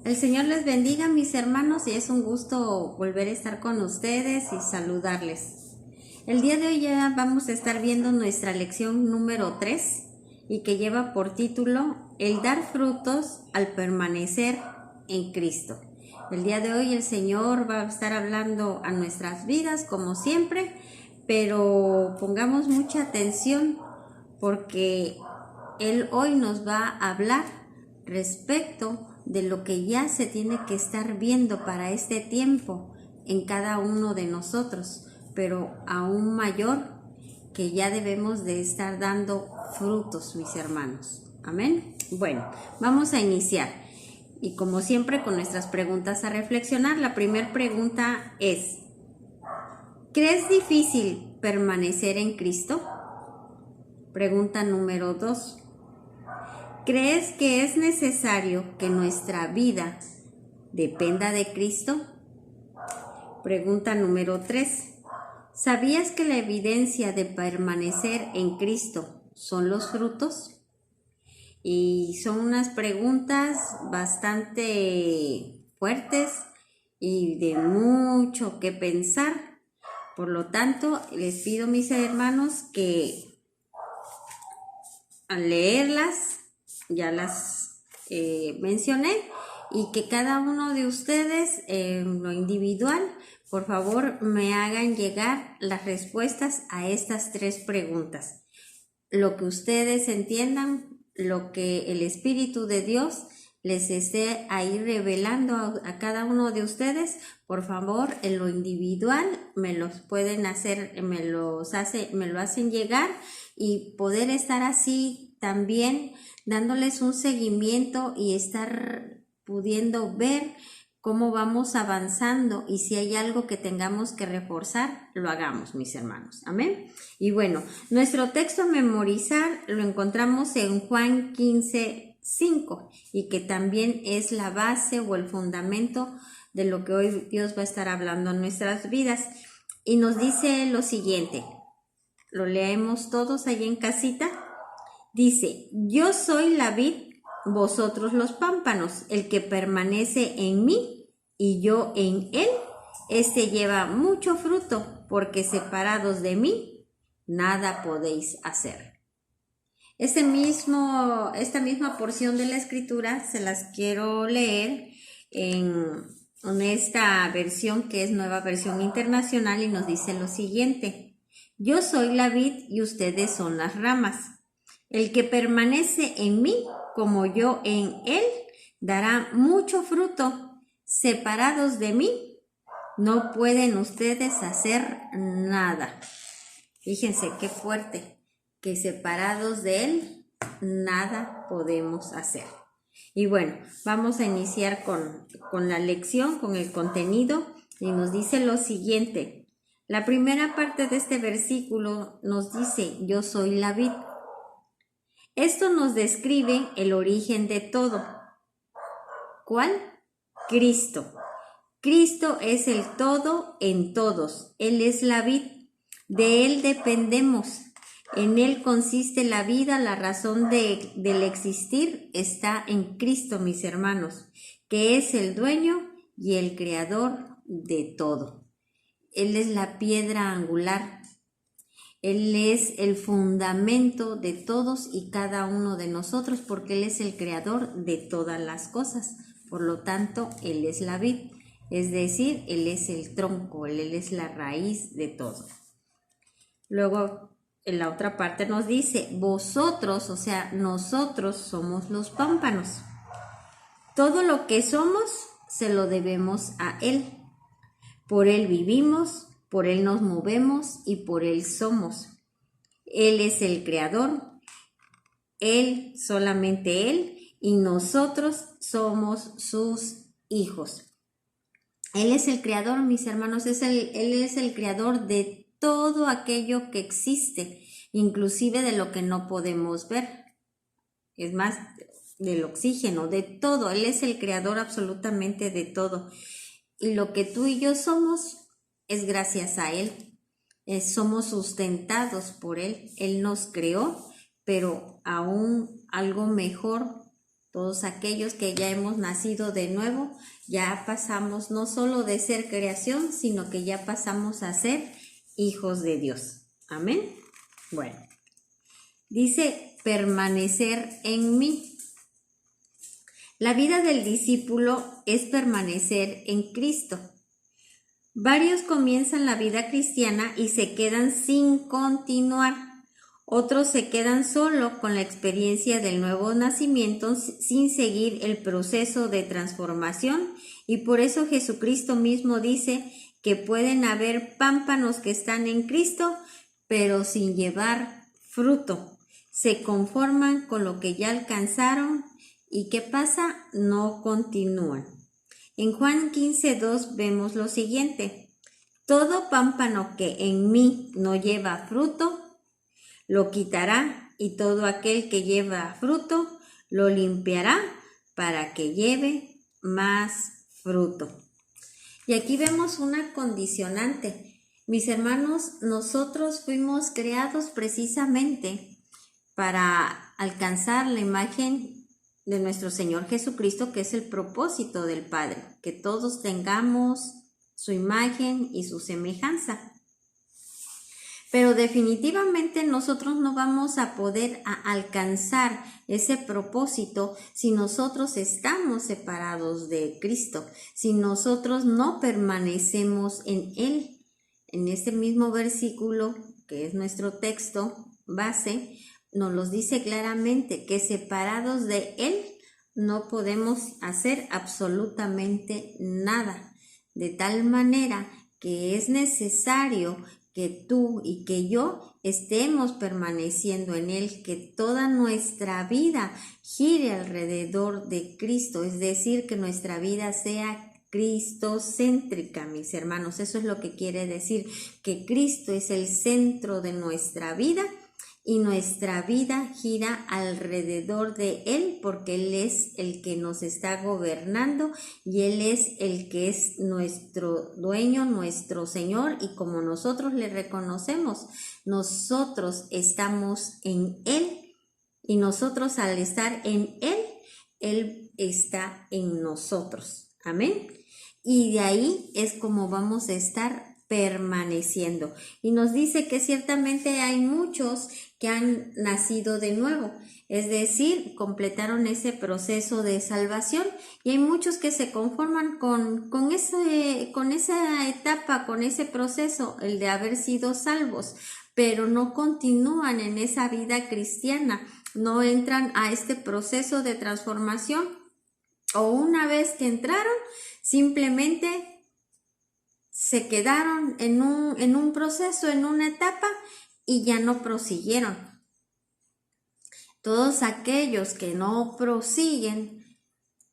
El Señor les bendiga, mis hermanos, y es un gusto volver a estar con ustedes y saludarles. El día de hoy ya vamos a estar viendo nuestra lección número 3 y que lleva por título El dar frutos al permanecer en Cristo. El día de hoy el Señor va a estar hablando a nuestras vidas como siempre, pero pongamos mucha atención porque Él hoy nos va a hablar respecto de lo que ya se tiene que estar viendo para este tiempo en cada uno de nosotros, pero aún mayor, que ya debemos de estar dando frutos, mis hermanos. Amén. Bueno, vamos a iniciar. Y como siempre, con nuestras preguntas a reflexionar. La primera pregunta es: ¿crees difícil permanecer en Cristo? Pregunta número 2. ¿Crees que es necesario que nuestra vida dependa de Cristo? Pregunta número 3. ¿Sabías que la evidencia de permanecer en Cristo son los frutos? Y son unas preguntas bastante fuertes y de mucho que pensar. Por lo tanto, les pido, mis hermanos, que al leerlas, ya las mencioné, y que cada uno de ustedes en lo individual, por favor, me hagan llegar las respuestas a estas 3 preguntas. Lo que ustedes entiendan, lo que el Espíritu de Dios les esté ahí revelando a cada uno de ustedes, por favor, en lo individual me los pueden hacer, me lo hacen llegar, y poder estar así también dándoles un seguimiento y estar pudiendo ver cómo vamos avanzando, y si hay algo que tengamos que reforzar, lo hagamos, mis hermanos. Amén. Y bueno, nuestro texto a memorizar lo encontramos en Juan 15:5, y que también es la base o el fundamento de lo que hoy Dios va a estar hablando en nuestras vidas. Y nos dice lo siguiente, lo leemos todos allí en casita. Dice: yo soy la vid, vosotros los pámpanos. El que permanece en mí y yo en él, este lleva mucho fruto, porque separados de mí nada podéis hacer. Esta misma porción de la escritura se las quiero leer en esta versión, que es Nueva Versión Internacional, y nos dice lo siguiente: yo soy la vid y ustedes son las ramas. El que permanece en mí, como yo en él, dará mucho fruto. Separados de mí, no pueden ustedes hacer nada. Fíjense qué fuerte, que separados de él, nada podemos hacer. Y bueno, vamos a iniciar con la lección, con el contenido, y nos dice lo siguiente. La primera parte de este versículo nos dice: yo soy la vid. Esto nos describe el origen de todo. ¿Cuál? Cristo. Cristo es el todo en todos. Él es la vid. De Él dependemos. En Él consiste la vida. La razón del existir está en Cristo, mis hermanos, que es el dueño y el creador de todo. Él es la piedra angular. Él es el fundamento de todos y cada uno de nosotros, porque Él es el creador de todas las cosas. Por lo tanto, Él es la vid, es decir, Él es el tronco, Él es la raíz de todo. Luego, en la otra parte nos dice: vosotros, o sea, nosotros somos los pámpanos. Todo lo que somos se lo debemos a Él. Por Él vivimos, por Él nos movemos y por Él somos. Él es el creador, Él, solamente Él, y nosotros somos sus hijos. Él es el creador, mis hermanos, Él es el creador de todo aquello que existe, inclusive de lo que no podemos ver. Es más, del oxígeno, de todo. Él es el creador absolutamente de todo. Y lo que tú y yo somos es gracias a Él. Somos sustentados por Él. Él nos creó, pero aún algo mejor Todos aquellos que ya hemos nacido de nuevo, ya pasamos no solo de ser creación, sino que ya pasamos a ser hijos de Dios. Amén. Bueno, dice permanecer en mí. La vida del discípulo es permanecer en Cristo. Varios comienzan la vida cristiana y se quedan sin continuar. Otros se quedan solo con la experiencia del nuevo nacimiento sin seguir el proceso de transformación, y por eso Jesucristo mismo dice que pueden haber pámpanos que están en Cristo, pero sin llevar fruto. Se conforman con lo que ya alcanzaron y ¿qué pasa? No continúan. En Juan 15:2 vemos lo siguiente: todo pámpano que en mí no lleva fruto, lo quitará, y todo aquel que lleva fruto, lo limpiará para que lleve más fruto. Y aquí vemos una condicionante. Mis hermanos, nosotros fuimos creados precisamente para alcanzar la imagen de nuestro Señor Jesucristo, que es el propósito del Padre, que todos tengamos su imagen y su semejanza. Pero definitivamente nosotros no vamos a poder alcanzar ese propósito si nosotros estamos separados de Cristo, si nosotros no permanecemos en Él. En este mismo versículo, que es nuestro texto base, nos los dice claramente que separados de Él no podemos hacer absolutamente nada. De tal manera que es necesario que tú y que yo estemos permaneciendo en Él, que toda nuestra vida gire alrededor de Cristo, es decir, que nuestra vida sea cristocéntrica, mis hermanos. Eso es lo que quiere decir, que Cristo es el centro de nuestra vida y nuestra vida gira alrededor de Él, porque Él es el que nos está gobernando y Él es el que es nuestro dueño, nuestro Señor, y como nosotros le reconocemos, nosotros estamos en Él, y nosotros al estar en Él, Él está en nosotros. Amén. Y de ahí es como vamos a estar permaneciendo. Y nos dice que ciertamente hay muchos que han nacido de nuevo, es decir, completaron ese proceso de salvación, y hay muchos que se conforman con esa etapa, con ese proceso, el de haber sido salvos, pero no continúan en esa vida cristiana, no entran a este proceso de transformación, o una vez que entraron, simplemente se quedaron en un proceso, en una etapa, y ya no prosiguieron. Todos aquellos que no prosiguen,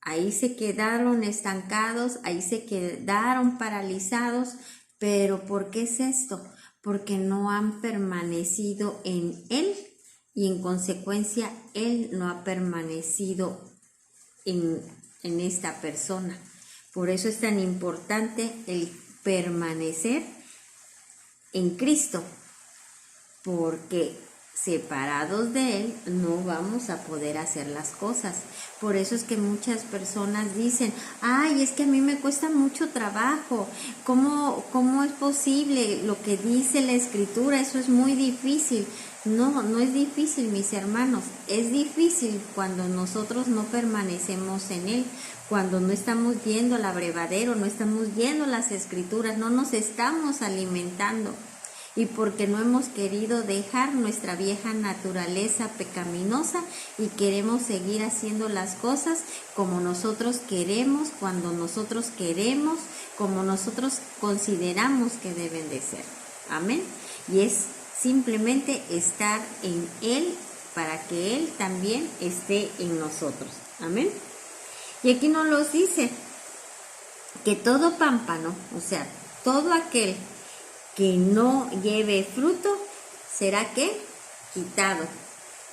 ahí se quedaron estancados, ahí se quedaron paralizados. ¿Pero por qué es esto? Porque no han permanecido en Él, y en consecuencia Él no ha permanecido en esta persona. Por eso es tan importante el permanecer en Cristo, porque separados de Él no vamos a poder hacer las cosas. Por eso es que muchas personas dicen: ay, es que a mí me cuesta mucho trabajo, ¿cómo es posible lo que dice la Escritura? Eso es muy difícil. No es difícil, mis hermanos, es difícil cuando nosotros no permanecemos en Él, cuando no estamos yendo al abrevadero, no estamos yendo a las Escrituras, no nos estamos alimentando. Y porque no hemos querido dejar nuestra vieja naturaleza pecaminosa y queremos seguir haciendo las cosas como nosotros queremos, cuando nosotros queremos, como nosotros consideramos que deben de ser. Amén. Y es simplemente estar en Él para que Él también esté en nosotros. Amén. Y aquí nos los dice que todo pámpano, o sea, todo aquel que no lleve fruto, será ¿qué? Quitado.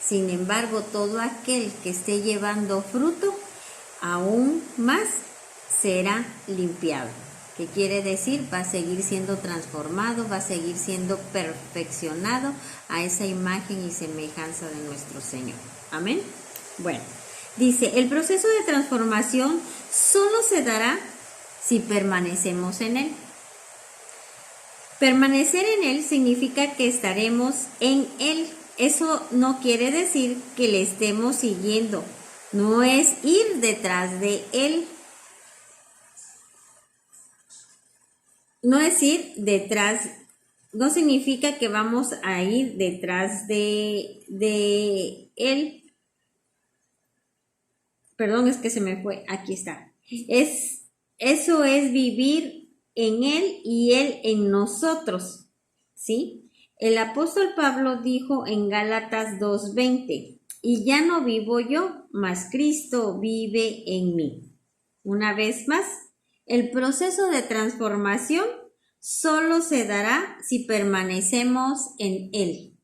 Sin embargo, todo aquel que esté llevando fruto, aún más será limpiado. ¿Qué quiere decir? Va a seguir siendo transformado, va a seguir siendo perfeccionado a esa imagen y semejanza de nuestro Señor. Amén. Bueno, Dice, el proceso de transformación solo se dará si permanecemos en él. Permanecer en él significa que estaremos en él. Eso no quiere decir que le estemos siguiendo. No es ir detrás de él. No es ir detrás, no significa que vamos a ir detrás de él. Perdón, es que se me fue, aquí está. Eso es vivir en él y él en nosotros, ¿sí? El apóstol Pablo dijo en Gálatas 2:20, y ya no vivo yo, mas Cristo vive en mí. Una vez más, el proceso de transformación solo se dará si permanecemos en él.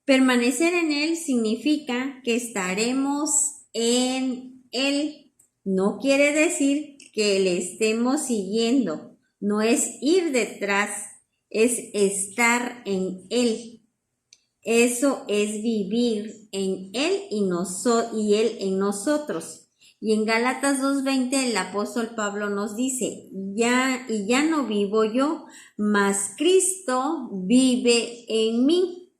Permanecer en él significa que estaremos en él. No quiere decir que le estemos siguiendo. No es ir detrás, es estar en él. Eso es vivir en él y él en nosotros. Y en Gálatas 2:20 el apóstol Pablo nos dice, ya no vivo yo, mas Cristo vive en mí.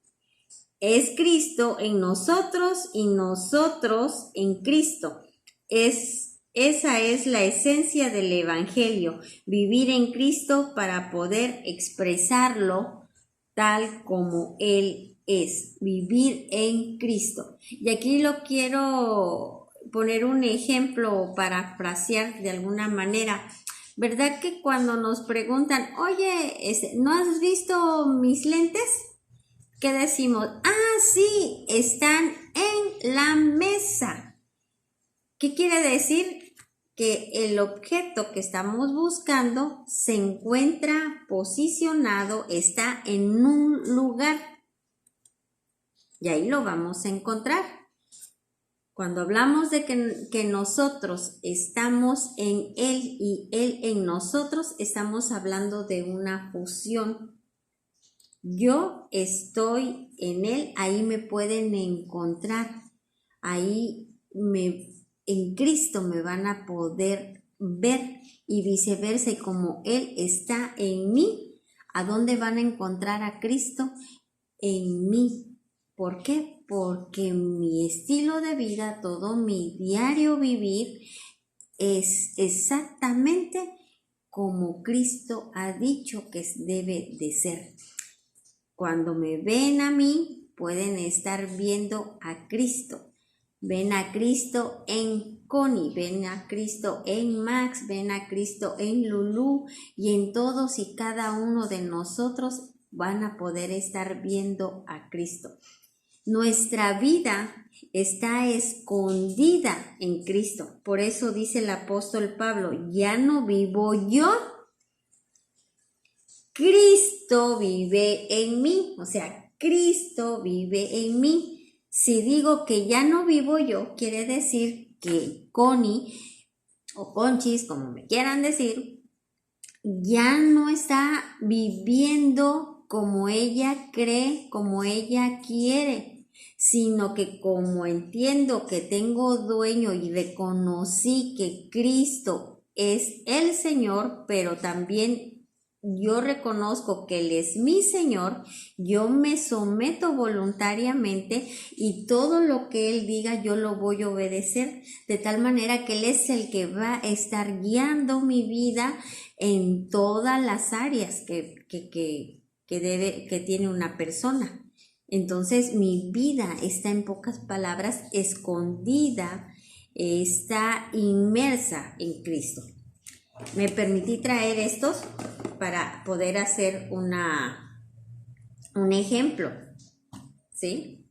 Es Cristo en nosotros y nosotros en Cristo. Esa es la esencia del Evangelio, vivir en Cristo para poder expresarlo tal como Él es, vivir en Cristo. Y aquí lo quiero poner un ejemplo, parafrasear de alguna manera. ¿Verdad que cuando nos preguntan, oye, ¿no has visto mis lentes? ¿Qué decimos? Ah, sí, están en la mesa. ¿Qué quiere decir? Que el objeto que estamos buscando se encuentra posicionado, está en un lugar. Y ahí lo vamos a encontrar. Cuando hablamos de que nosotros estamos en Él y Él en nosotros, estamos hablando de una fusión. Yo estoy en Él, ahí me pueden encontrar, en Cristo me van a poder ver y viceversa, y como Él está en mí, ¿a dónde van a encontrar a Cristo? En mí. ¿Por qué? Porque mi estilo de vida, todo mi diario vivir es exactamente como Cristo ha dicho que debe de ser. Cuando me ven a mí, pueden estar viendo a Cristo. Ven a Cristo en Connie, ven a Cristo en Max, ven a Cristo en Lulú, y en todos y cada uno de nosotros van a poder estar viendo a Cristo. Nuestra vida está escondida en Cristo. Por eso dice el apóstol Pablo, ya no vivo yo, Cristo vive en mí. O sea, Cristo vive en mí. Si digo que ya no vivo yo, quiere decir que Connie o Conchis, como me quieran decir, ya no está viviendo como ella cree, como ella quiere, sino que como entiendo que tengo dueño y reconocí que Cristo es el Señor, pero también yo reconozco que Él es mi Señor, yo me someto voluntariamente y todo lo que Él diga yo lo voy a obedecer, de tal manera que Él es el que va a estar guiando mi vida en todas las áreas que tiene una persona. Entonces mi vida está, en pocas palabras, escondida, está inmersa en Cristo. Me permití traer estos para poder hacer un ejemplo, ¿sí?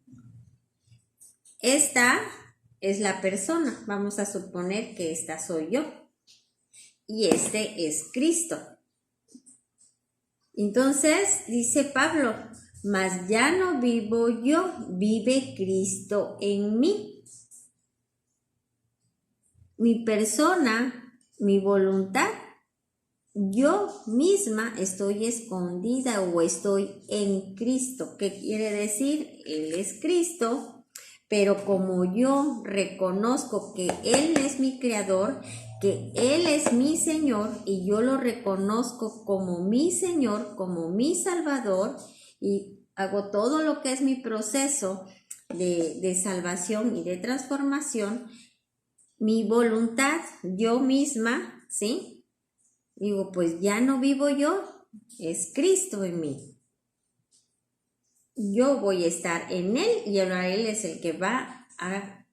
Esta es la persona, vamos a suponer que esta soy yo y este es Cristo. Entonces dice Pablo, mas ya no vivo yo, vive Cristo en mí. Mi persona, mi voluntad, yo misma estoy escondida o estoy en Cristo. ¿Qué quiere decir? Él es Cristo, pero como yo reconozco que Él es mi creador, que Él es mi Señor y yo lo reconozco como mi Señor, como mi Salvador, y hago todo lo que es mi proceso de salvación y de transformación, mi voluntad, yo misma, ¿sí? Digo, pues ya no vivo yo, es Cristo en mí. Yo voy a estar en Él y ahora Él es el que va a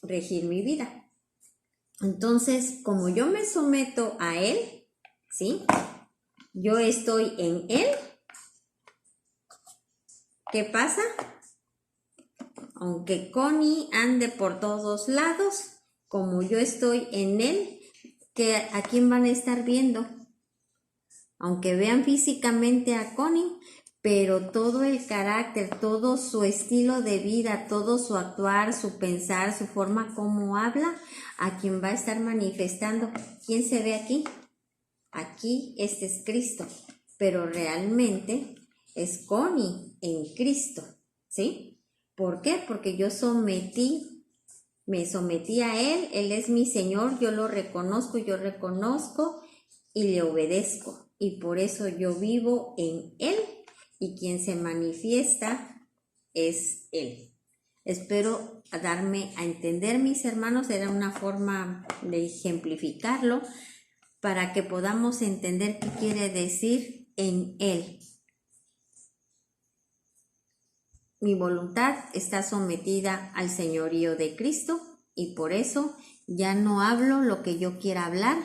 regir mi vida. Entonces, como yo me someto a Él, ¿sí? Yo estoy en Él. ¿Qué pasa? Aunque Connie ande por todos lados, como yo estoy en Él, ¿a quién van a estar viendo? Aunque vean físicamente a Connie, pero todo el carácter, todo su estilo de vida, todo su actuar, su pensar, su forma como habla, a quien va a estar manifestando. ¿Quién se ve aquí? Aquí este es Cristo, pero realmente es Connie en Cristo, ¿sí? ¿Por qué? Porque yo me sometí a Él es mi Señor, yo lo reconozco y le obedezco. Y por eso yo vivo en Él y quien se manifiesta es Él. Espero darme a entender, mis hermanos, era una forma de ejemplificarlo para que podamos entender qué quiere decir en Él. Mi voluntad está sometida al señorío de Cristo y por eso ya no hablo lo que yo quiera hablar,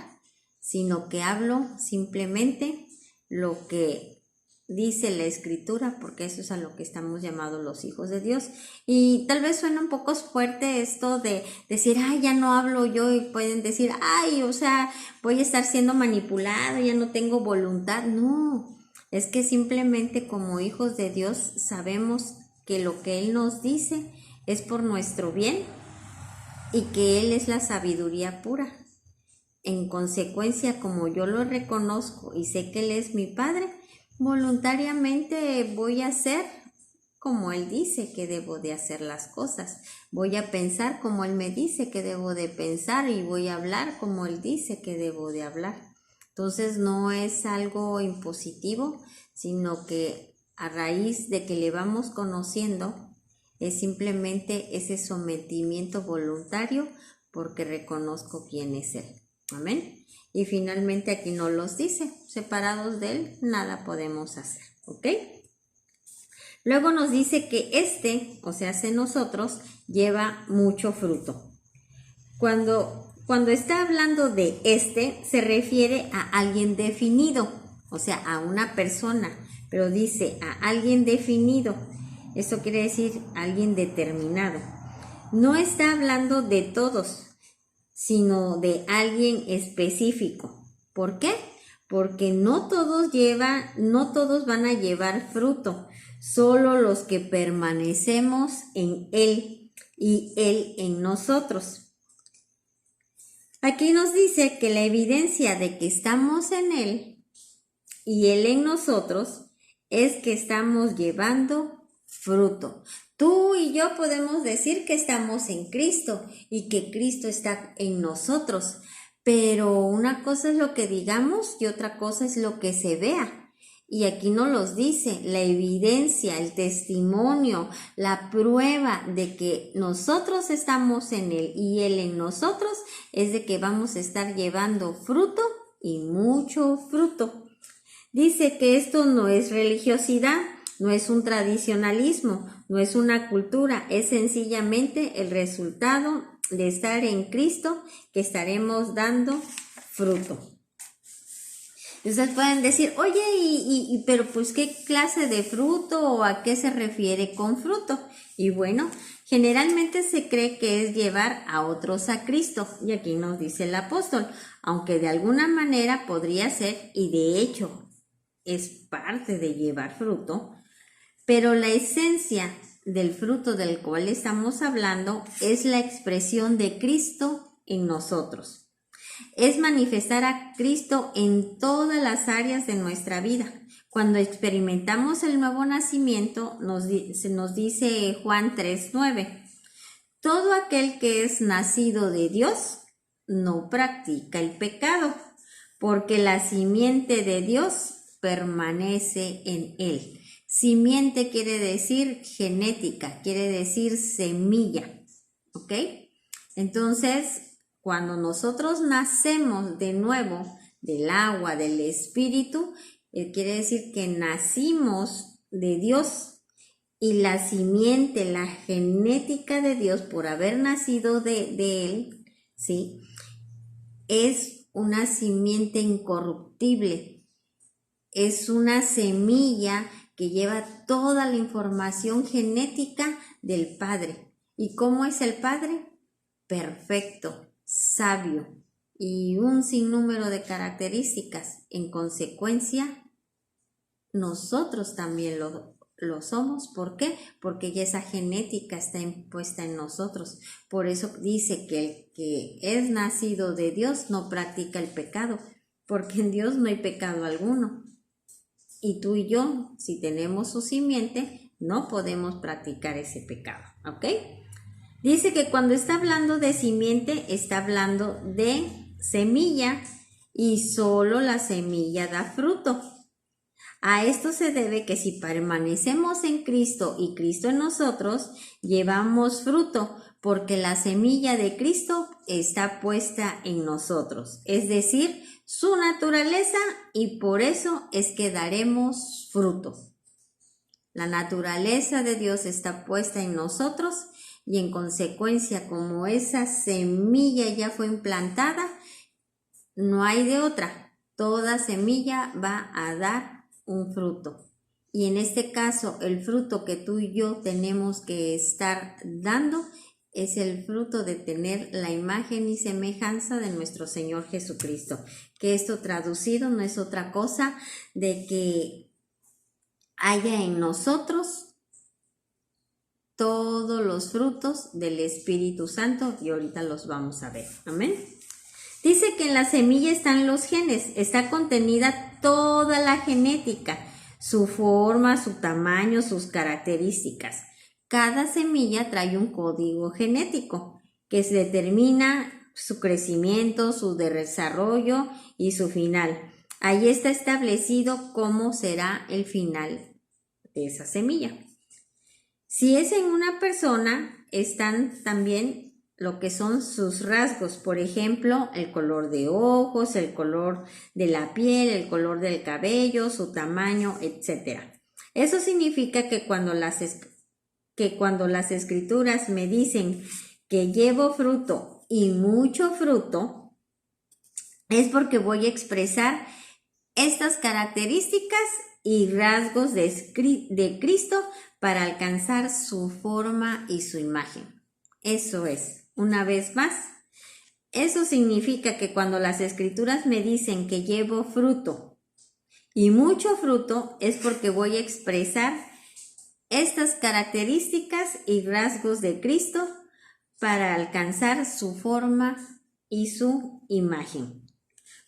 sino que hablo simplemente lo que dice la Escritura, porque eso es a lo que estamos llamados los hijos de Dios. Y tal vez suena un poco fuerte esto de decir, ay, ya no hablo yo, y pueden decir, ay, o sea, voy a estar siendo manipulado, ya no tengo voluntad. No, es que simplemente como hijos de Dios sabemos que lo que Él nos dice es por nuestro bien y que Él es la sabiduría pura. En consecuencia, como yo lo reconozco y sé que Él es mi Padre, voluntariamente voy a hacer como Él dice que debo de hacer las cosas. Voy a pensar como Él me dice que debo de pensar y voy a hablar como Él dice que debo de hablar. Entonces no es algo impositivo, sino que a raíz de que le vamos conociendo, es simplemente ese sometimiento voluntario porque reconozco quién es Él. Amén. Y finalmente aquí nos los dice, separados de Él, nada podemos hacer. ¿Ok? Luego nos dice que o sea, nosotros, lleva mucho fruto. Cuando está hablando de se refiere a alguien definido, o sea, a una persona, pero dice a alguien definido. Eso quiere decir alguien determinado. No está hablando de todos, sino de alguien específico. ¿Por qué? Porque no todos van a llevar fruto, solo los que permanecemos en Él y Él en nosotros. Aquí nos dice que la evidencia de que estamos en Él y Él en nosotros es que estamos llevando fruto. Tú y yo podemos decir que estamos en Cristo y que Cristo está en nosotros, pero una cosa es lo que digamos y otra cosa es lo que se vea. Y aquí nos los dice, la evidencia, el testimonio, la prueba de que nosotros estamos en Él y Él en nosotros es de que vamos a estar llevando fruto y mucho fruto. Dice que esto no es religiosidad, no es un tradicionalismo, no es una cultura, es sencillamente el resultado de estar en Cristo que estaremos dando fruto. Ustedes pueden decir, oye, pero pues ¿qué clase de fruto o a qué se refiere con fruto? Y bueno, generalmente se cree que es llevar a otros a Cristo, y aquí nos dice el apóstol, aunque de alguna manera podría ser, y de hecho es parte de llevar fruto, pero la esencia del fruto del cual estamos hablando es la expresión de Cristo en nosotros. Es manifestar a Cristo en todas las áreas de nuestra vida. Cuando experimentamos el nuevo nacimiento, nos dice Juan 3:9, todo aquel que es nacido de Dios no practica el pecado, porque la simiente de Dios permanece en él. Simiente quiere decir genética, quiere decir semilla, ¿ok? Entonces, cuando nosotros nacemos de nuevo del agua, del Espíritu, quiere decir que nacimos de Dios, y la simiente, la genética de Dios, por haber nacido de Él, ¿sí?, es una simiente incorruptible, es una semilla que lleva toda la información genética del Padre. ¿Y cómo es el Padre? Perfecto, sabio y un sinnúmero de características. En consecuencia, nosotros también lo somos. ¿Por qué? Porque ya esa genética está impuesta en nosotros. Por eso dice que el que es nacido de Dios no practica el pecado, porque en Dios no hay pecado alguno. Y tú y yo, si tenemos su simiente, no podemos practicar ese pecado, ¿ok? Dice que cuando está hablando de simiente, está hablando de semilla, y solo la semilla da fruto. A esto se debe que si permanecemos en Cristo y Cristo en nosotros, llevamos fruto, porque la semilla de Cristo está puesta en nosotros, es decir, su naturaleza, y por eso es que daremos fruto. La naturaleza de Dios está puesta en nosotros, y en consecuencia, como esa semilla ya fue implantada, no hay de otra. Toda semilla va a dar un fruto. Y en este caso, el fruto que tú y yo tenemos que estar dando es el fruto de tener la imagen y semejanza de nuestro Señor Jesucristo. Que esto traducido no es otra cosa de que haya en nosotros todos los frutos del Espíritu Santo, y ahorita los vamos a ver. Amén. Dice que en la semilla están los genes, está contenida toda la genética, su forma, su tamaño, sus características. Cada semilla trae un código genético que se determina su crecimiento, su desarrollo y su final. Ahí está establecido cómo será el final de esa semilla. Si es en una persona, están también lo que son sus rasgos, por ejemplo, el color de ojos, el color de la piel, el color del cabello, su tamaño, etc. Eso significa que cuando las escrituras me dicen que llevo fruto y mucho fruto, es porque voy a expresar estas características y rasgos de Cristo para alcanzar su forma y su imagen. Eso es. Una vez más, eso significa que cuando las escrituras me dicen que llevo fruto y mucho fruto, es porque voy a expresar estas características y rasgos de Cristo para alcanzar su forma y su imagen.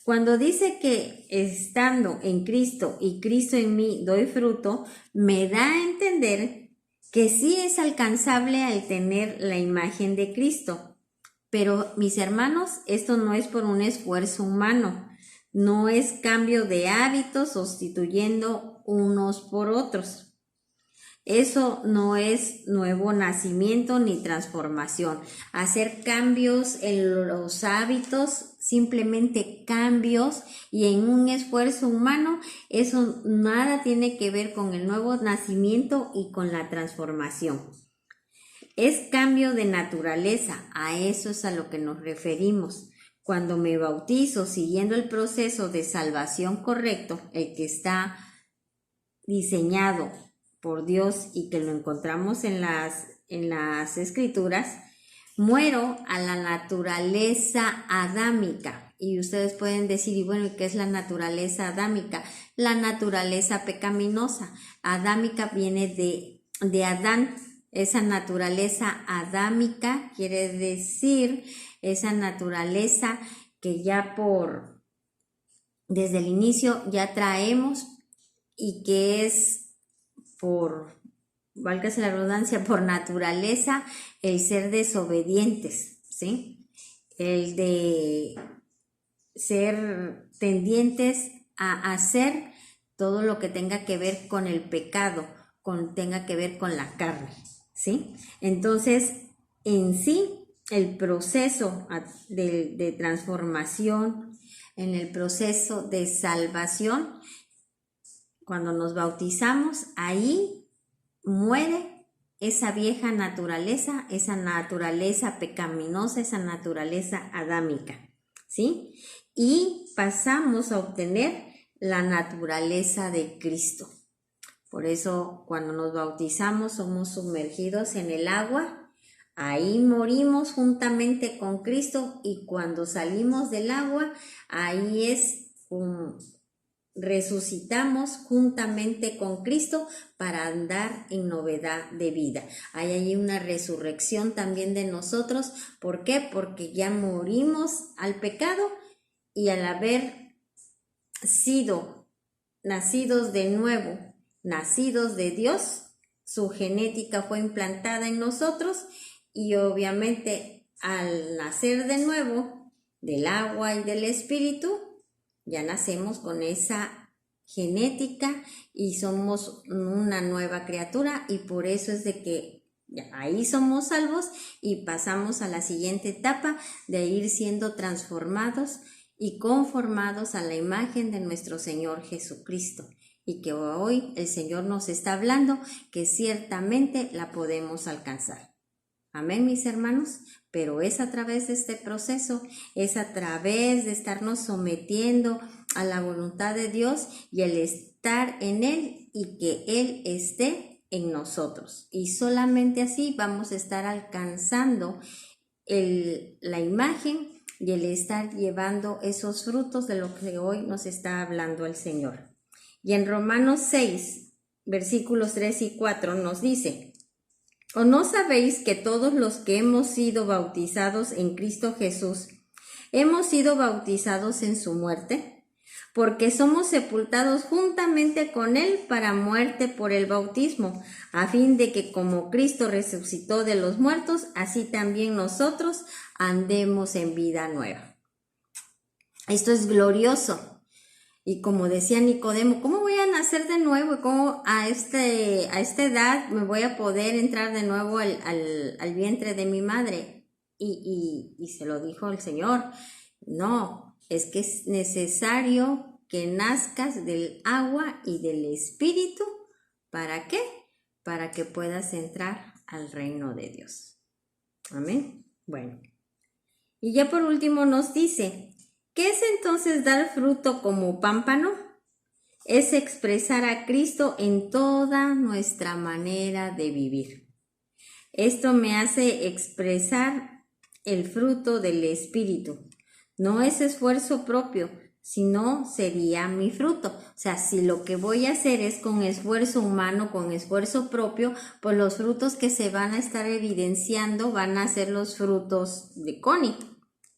Cuando dice que estando en Cristo y Cristo en mí doy fruto, me da a entender que sí es alcanzable al tener la imagen de Cristo. Pero, mis hermanos, esto no es por un esfuerzo humano, no es cambio de hábitos sustituyendo unos por otros. Eso no es nuevo nacimiento ni transformación. Hacer cambios en los hábitos, simplemente cambios, y en un esfuerzo humano, eso nada tiene que ver con el nuevo nacimiento y con la transformación. Es cambio de naturaleza, a eso es a lo que nos referimos. Cuando me bautizo siguiendo el proceso de salvación correcto, el que está diseñado por Dios y que lo encontramos en las escrituras, muero a la naturaleza adámica. Y ustedes pueden decir, y bueno, ¿qué es la naturaleza adámica? La naturaleza pecaminosa. Adámica viene de Adán. Esa naturaleza adámica quiere decir esa naturaleza que ya desde el inicio ya traemos, y que es por válgase la redundancia, por naturaleza, el ser desobedientes, ¿sí? El de ser tendientes a hacer todo lo que tenga que ver con el pecado, tenga que ver con la carne, ¿sí? Entonces, en sí, el proceso de transformación, en el proceso de salvación, cuando nos bautizamos, ahí muere esa vieja naturaleza, esa naturaleza pecaminosa, esa naturaleza adámica, ¿sí? Y pasamos a obtener la naturaleza de Cristo. Por eso, cuando nos bautizamos, somos sumergidos en el agua, ahí morimos juntamente con Cristo, y cuando salimos del agua, ahí es resucitamos juntamente con Cristo para andar en novedad de vida. Hay ahí una resurrección también de nosotros. ¿Por qué? Porque ya morimos al pecado, y al haber sido nacidos de nuevo, nacidos de Dios, su genética fue implantada en nosotros, y obviamente al nacer de nuevo del agua y del espíritu, ya nacemos con esa genética y somos una nueva criatura, y por eso es de que ahí somos salvos y pasamos a la siguiente etapa de ir siendo transformados y conformados a la imagen de nuestro Señor Jesucristo, y que hoy el Señor nos está hablando que ciertamente la podemos alcanzar. Amén, mis hermanos, pero es a través de este proceso, es a través de estarnos sometiendo a la voluntad de Dios y el estar en Él y que Él esté en nosotros. Y solamente así vamos a estar alcanzando la imagen y el estar llevando esos frutos de lo que hoy nos está hablando el Señor. Y en Romanos 6, versículos 3 y 4 nos dice: ¿O no sabéis que todos los que hemos sido bautizados en Cristo Jesús, hemos sido bautizados en su muerte? Porque somos sepultados juntamente con Él para muerte por el bautismo, a fin de que como Cristo resucitó de los muertos, así también nosotros andemos en vida nueva. Esto es glorioso. Y como decía Nicodemo, ¿cómo voy a nacer de nuevo? ¿Cómo a esta edad me voy a poder entrar de nuevo al vientre de mi madre? Y se lo dijo el Señor: no, es que es necesario que nazcas del agua y del espíritu. ¿Para qué? Para que puedas entrar al reino de Dios. Amén. Bueno. Y ya por último nos dice: ¿qué es entonces dar fruto como pámpano? Es expresar a Cristo en toda nuestra manera de vivir. Esto me hace expresar el fruto del Espíritu. No es esfuerzo propio, sino sería mi fruto. O sea, si lo que voy a hacer es con esfuerzo humano, con esfuerzo propio, pues los frutos que se van a estar evidenciando van a ser los frutos de Connie,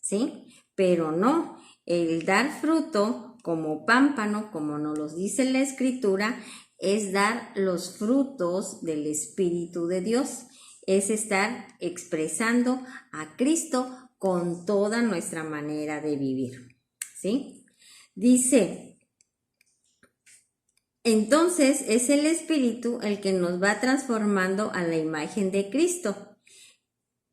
¿sí? Pero no, el dar fruto como pámpano, como nos lo dice la Escritura, es dar los frutos del Espíritu de Dios. Es estar expresando a Cristo con toda nuestra manera de vivir, ¿sí? Dice, entonces es el Espíritu el que nos va transformando a la imagen de Cristo.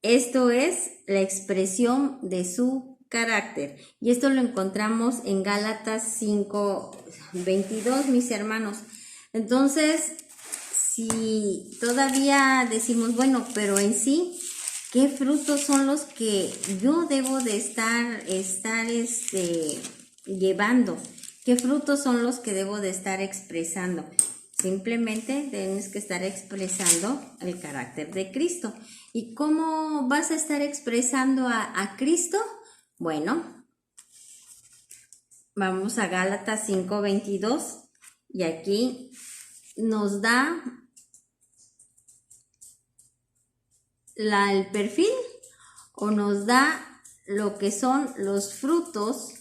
Esto es la expresión de su carácter. Y esto lo encontramos en Gálatas 5:22, mis hermanos. Entonces, si todavía decimos, bueno, pero en sí, ¿qué frutos son los que yo debo de estar llevando? ¿Qué frutos son los que debo de estar expresando? Simplemente tenemos que estar expresando el carácter de Cristo. ¿Y cómo vas a estar expresando a Cristo? Bueno, vamos a Gálatas 5:22 y aquí nos da el perfil, o nos da lo que son los frutos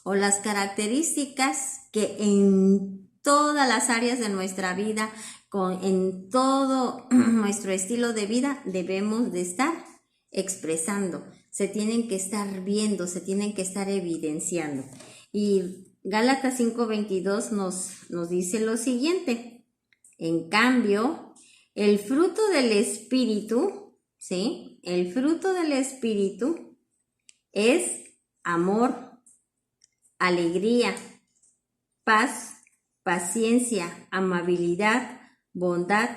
o las características que en todas las áreas de nuestra vida en todo nuestro estilo de vida debemos de estar expresando, se tienen que estar viendo, se tienen que estar evidenciando. Y Gálatas 5:22 nos dice lo siguiente: en cambio, el fruto del Espíritu, ¿sí? El fruto del Espíritu es amor, alegría, paz, paciencia, amabilidad, bondad,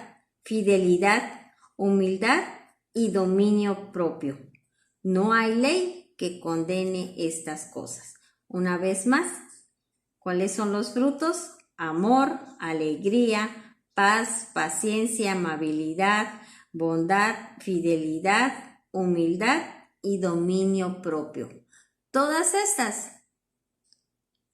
fidelidad, humildad y dominio propio. No hay ley que condene estas cosas. Una vez más, ¿cuáles son los frutos? Amor, alegría, paz, paciencia, amabilidad, bondad, fidelidad, humildad y dominio propio. Todas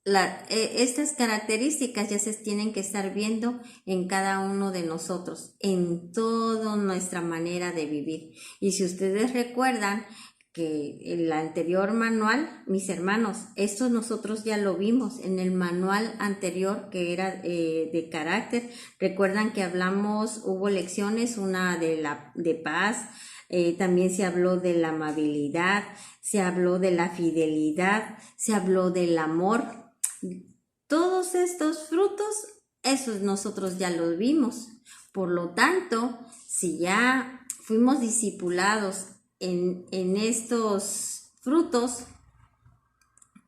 estas características ya se tienen que estar viendo en cada uno de nosotros, en toda nuestra manera de vivir. Y si ustedes recuerdan que el anterior manual, mis hermanos, esto nosotros ya lo vimos en el manual anterior que era de carácter. Recuerdan que hubo lecciones, una de paz, también se habló de la amabilidad, se habló de la fidelidad, se habló del amor. Todos estos frutos, esos nosotros ya los vimos. Por lo tanto, si ya fuimos discipulados en estos frutos,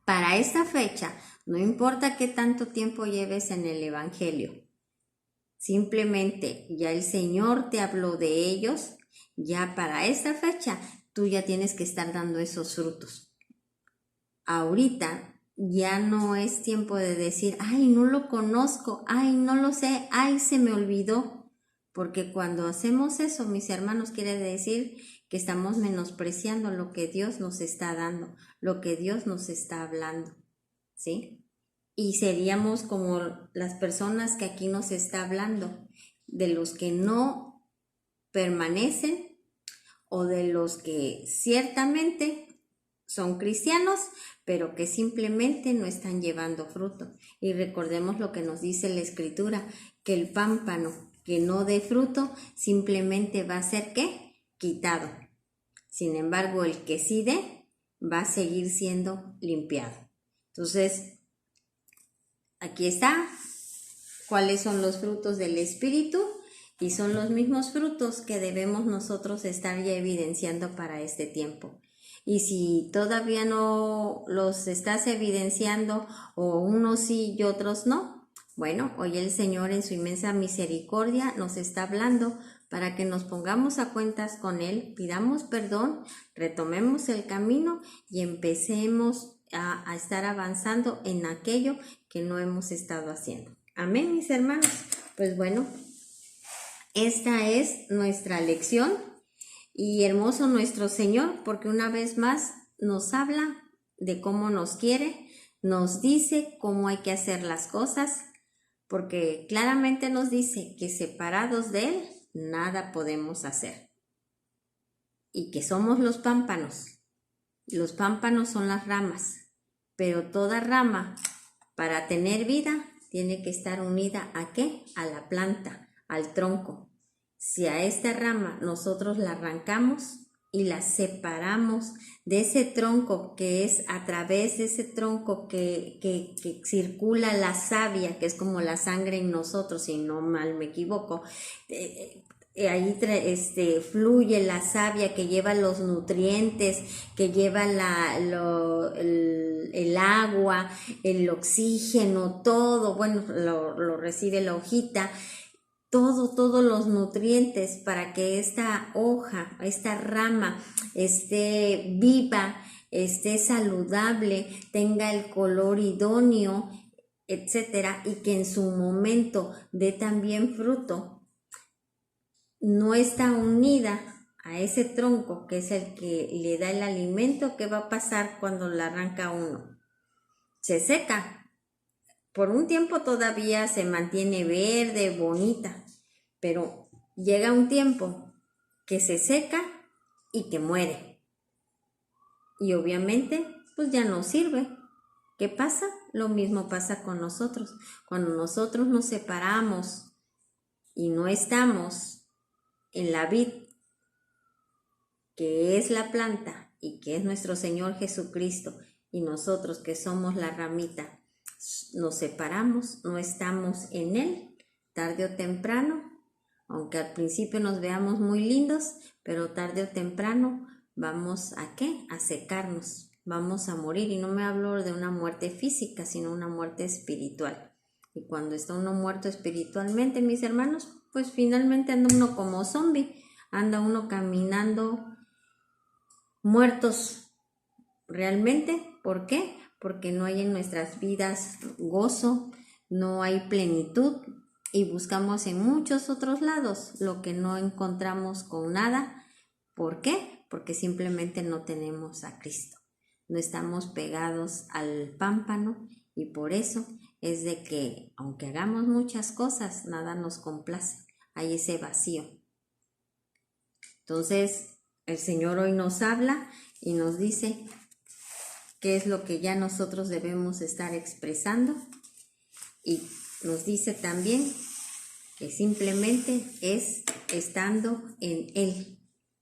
para esta fecha, no importa qué tanto tiempo lleves en el Evangelio, simplemente ya el Señor te habló de ellos, ya para esta fecha tú ya tienes que estar dando esos frutos. Ahorita ya no es tiempo de decir, ay, no lo conozco, ay, no lo sé, ay, se me olvidó. Porque cuando hacemos eso, mis hermanos, quiere decir que estamos menospreciando lo que Dios nos está dando, lo que Dios nos está hablando, ¿sí? Y seríamos como las personas que aquí nos está hablando, de los que no permanecen o de los que ciertamente son cristianos, pero que simplemente no están llevando fruto. Y recordemos lo que nos dice la Escritura, que el pámpano que no dé fruto simplemente va a ser ¿qué? Quitado. Sin embargo, el que sí dé va a seguir siendo limpiado. Entonces, aquí está cuáles son los frutos del Espíritu y son los mismos frutos que debemos nosotros estar ya evidenciando para este tiempo. Y si todavía no los estás evidenciando o unos sí y otros no, bueno, hoy el Señor en su inmensa misericordia nos está hablando para que nos pongamos a cuentas con Él, pidamos perdón, retomemos el camino y empecemos a estar avanzando en aquello que no hemos estado haciendo. Amén, mis hermanos. Pues bueno, esta es nuestra lección. Y hermoso nuestro Señor, porque una vez más nos habla de cómo nos quiere, nos dice cómo hay que hacer las cosas, porque claramente nos dice que separados de Él, nada podemos hacer. Y que somos los pámpanos. Los pámpanos son las ramas, pero toda rama, para tener vida, tiene que estar unida ¿a qué? A la planta, al tronco. Si a esta rama nosotros la arrancamos y la separamos de ese tronco, que es a través de ese tronco que circula la savia, que es como la sangre en nosotros, si no mal me equivoco, ahí fluye la savia que lleva los nutrientes, que lleva el agua, el oxígeno, todo, bueno, lo recibe la hojita, todos los nutrientes para que esta hoja, esta rama esté viva, esté saludable, tenga el color idóneo, etcétera, y que en su momento dé también fruto. No está unida a ese tronco que es el que le da el alimento. ¿Qué va a pasar cuando la arranca uno? Se seca. Por un tiempo todavía se mantiene verde, bonita, pero llega un tiempo que se seca y que muere. Y obviamente, pues ya no sirve. ¿Qué pasa? Lo mismo pasa con nosotros. Cuando nosotros nos separamos y no estamos en la vid, que es la planta y que es nuestro Señor Jesucristo, y nosotros que somos la ramita, nos separamos, no estamos en Él, tarde o temprano, aunque al principio nos veamos muy lindos, pero tarde o temprano vamos ¿a qué? A secarnos, vamos a morir, y no me hablo de una muerte física, sino una muerte espiritual. Y cuando está uno muerto espiritualmente, mis hermanos, pues finalmente anda uno como zombie, anda uno caminando muertos realmente. ¿Por qué? Porque no hay en nuestras vidas gozo, no hay plenitud, y buscamos en muchos otros lados lo que no encontramos con nada. ¿Por qué? Porque simplemente no tenemos a Cristo, no estamos pegados al pámpano, y por eso es de que aunque hagamos muchas cosas, nada nos complace, hay ese vacío. Entonces el Señor hoy nos habla y nos dice qué es lo que ya nosotros debemos estar expresando, y nos dice también que simplemente es estando en Él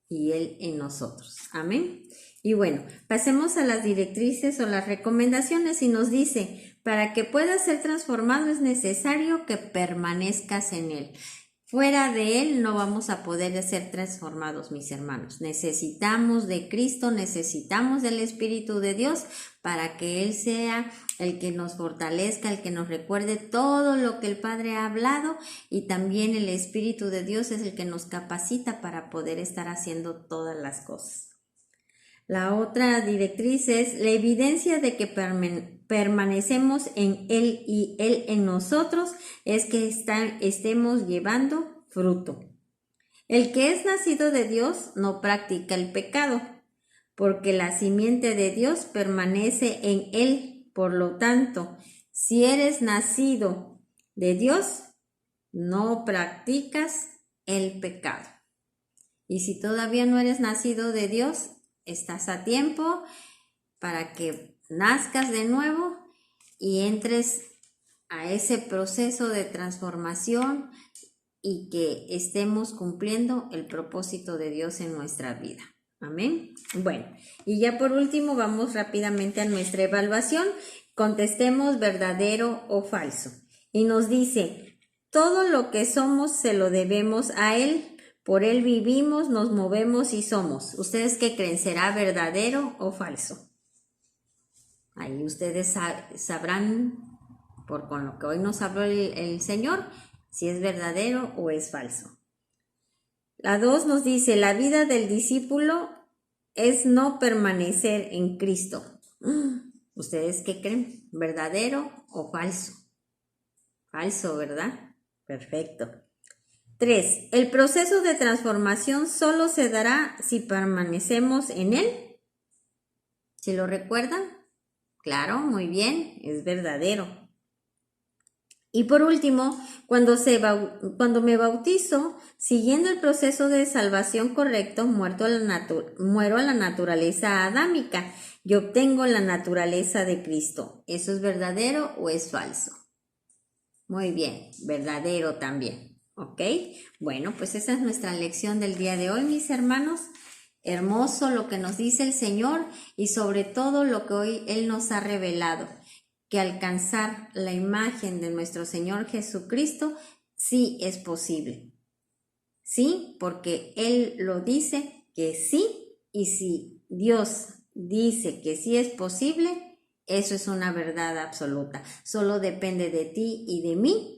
y Él en nosotros. Amén. Y bueno, pasemos a las directrices o las recomendaciones, y nos dice: para que puedas ser transformado es necesario que permanezcas en Él. Fuera de Él no vamos a poder ser transformados, mis hermanos. Necesitamos de Cristo, necesitamos del Espíritu de Dios para que Él sea el que nos fortalezca, el que nos recuerde todo lo que el Padre ha hablado, y también el Espíritu de Dios es el que nos capacita para poder estar haciendo todas las cosas. La otra directriz es la evidencia de que permanecemos en Él y Él en nosotros, es que estemos llevando fruto. El que es nacido de Dios no practica el pecado, porque la simiente de Dios permanece en Él. Por lo tanto, si eres nacido de Dios, no practicas el pecado. Y si todavía no eres nacido de Dios, estás a tiempo para que nazcas de nuevo y entres a ese proceso de transformación, y que estemos cumpliendo el propósito de Dios en nuestra vida. Amén. Bueno, y ya por último vamos rápidamente a nuestra evaluación. Contestemos verdadero o falso. Y nos dice: todo lo que somos se lo debemos a Él. Por Él vivimos, nos movemos y somos. ¿Ustedes qué creen? ¿Será verdadero o falso? Ahí ustedes sabrán, con lo que hoy nos habló el Señor, si es verdadero o es falso. La 2 nos dice: la vida del discípulo es no permanecer en Cristo. ¿Ustedes qué creen? ¿Verdadero o falso? Falso, ¿verdad? Perfecto. 3. El proceso de transformación solo se dará si permanecemos en Él. ¿Sí lo recuerdan? Claro, muy bien, es verdadero. Y por último, cuando me bautizo, siguiendo el proceso de salvación correcto, muero a la naturaleza adámica y obtengo la naturaleza de Cristo. ¿Eso es verdadero o es falso? Muy bien, verdadero también. ¿Ok? Bueno, pues esa es nuestra lección del día de hoy, mis hermanos. Hermoso lo que nos dice el Señor, y sobre todo lo que hoy Él nos ha revelado, que alcanzar la imagen de nuestro Señor Jesucristo sí es posible. Sí, porque Él lo dice que sí, y si Dios dice que sí es posible, eso es una verdad absoluta. Solo depende de ti y de mí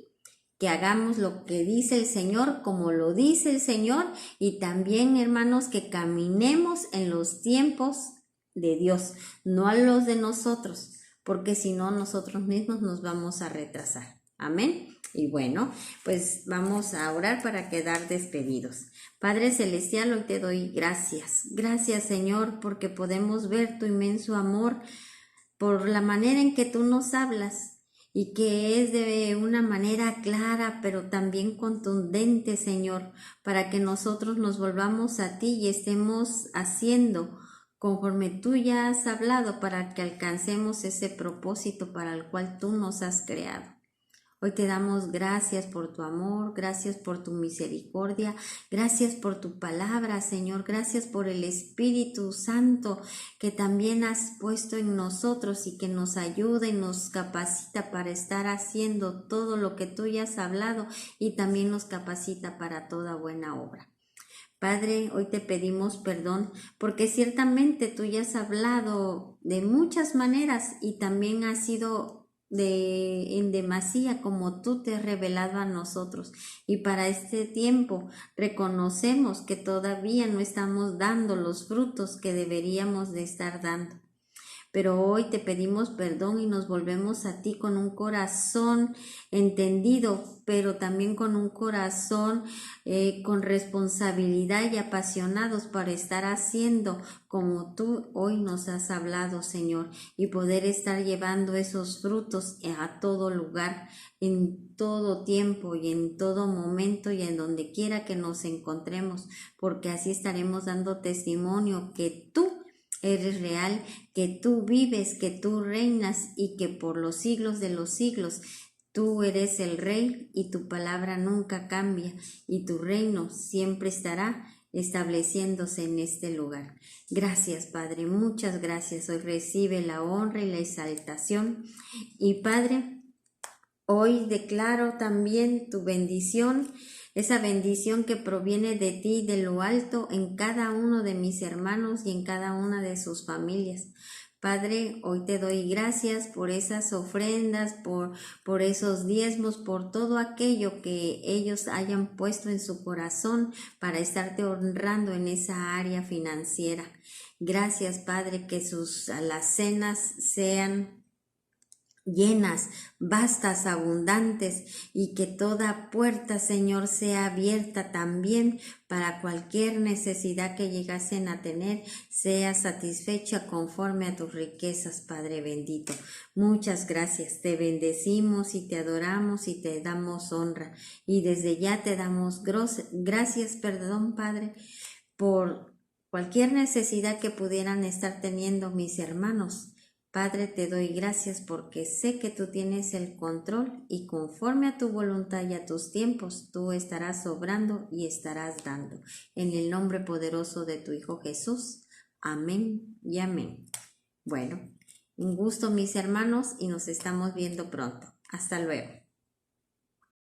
que hagamos lo que dice el Señor, como lo dice el Señor, y también, hermanos, que caminemos en los tiempos de Dios, no a los de nosotros, porque si no, nosotros mismos nos vamos a retrasar. Amén. Y bueno, pues vamos a orar para quedar despedidos. Padre Celestial, hoy te doy gracias. Gracias, Señor, porque podemos ver tu inmenso amor, por la manera en que tú nos hablas, y que es de una manera clara, pero también contundente, Señor, para que nosotros nos volvamos a ti y estemos haciendo conforme tú ya has hablado, para que alcancemos ese propósito para el cual tú nos has creado. Hoy te damos gracias por tu amor, gracias por tu misericordia, gracias por tu palabra, Señor, gracias por el Espíritu Santo que también has puesto en nosotros y que nos ayuda y nos capacita para estar haciendo todo lo que tú ya has hablado y también nos capacita para toda buena obra. Padre, hoy te pedimos perdón porque ciertamente tú ya has hablado de muchas maneras y también has sido en demasía como tú te has revelado a nosotros. Y para este tiempo reconocemos que todavía no estamos dando los frutos que deberíamos de estar dando. Pero hoy te pedimos perdón y nos volvemos a ti con un corazón entendido, pero también con un corazón con responsabilidad y apasionados para estar haciendo como tú hoy nos has hablado, Señor, y poder estar llevando esos frutos a todo lugar, en todo tiempo y en todo momento y en donde quiera que nos encontremos, porque así estaremos dando testimonio que tú eres real, que tú vives, que tú reinas y que por los siglos de los siglos tú eres el Rey y tu palabra nunca cambia y tu reino siempre estará estableciéndose en este lugar. Gracias, Padre, muchas gracias. Hoy recibe la honra y la exaltación. Y Padre, hoy declaro también tu bendición, esa bendición que proviene de ti, de lo alto, en cada uno de mis hermanos y en cada una de sus familias. Padre, hoy te doy gracias por esas ofrendas, por esos diezmos, por todo aquello que ellos hayan puesto en su corazón para estarte honrando en esa área financiera. Gracias, Padre, que sus alacenas sean llenas, vastas, abundantes, y que toda puerta, Señor, sea abierta también para cualquier necesidad que llegasen a tener, sea satisfecha conforme a tus riquezas, Padre bendito. Muchas gracias, te bendecimos y te adoramos y te damos honra, y desde ya te damos gracias, perdón, Padre, por cualquier necesidad que pudieran estar teniendo mis hermanos. Padre, te doy gracias porque sé que tú tienes el control y conforme a tu voluntad y a tus tiempos, tú estarás obrando y estarás dando. En el nombre poderoso de tu Hijo Jesús. Amén y amén. Bueno, un gusto mis hermanos y nos estamos viendo pronto. Hasta luego.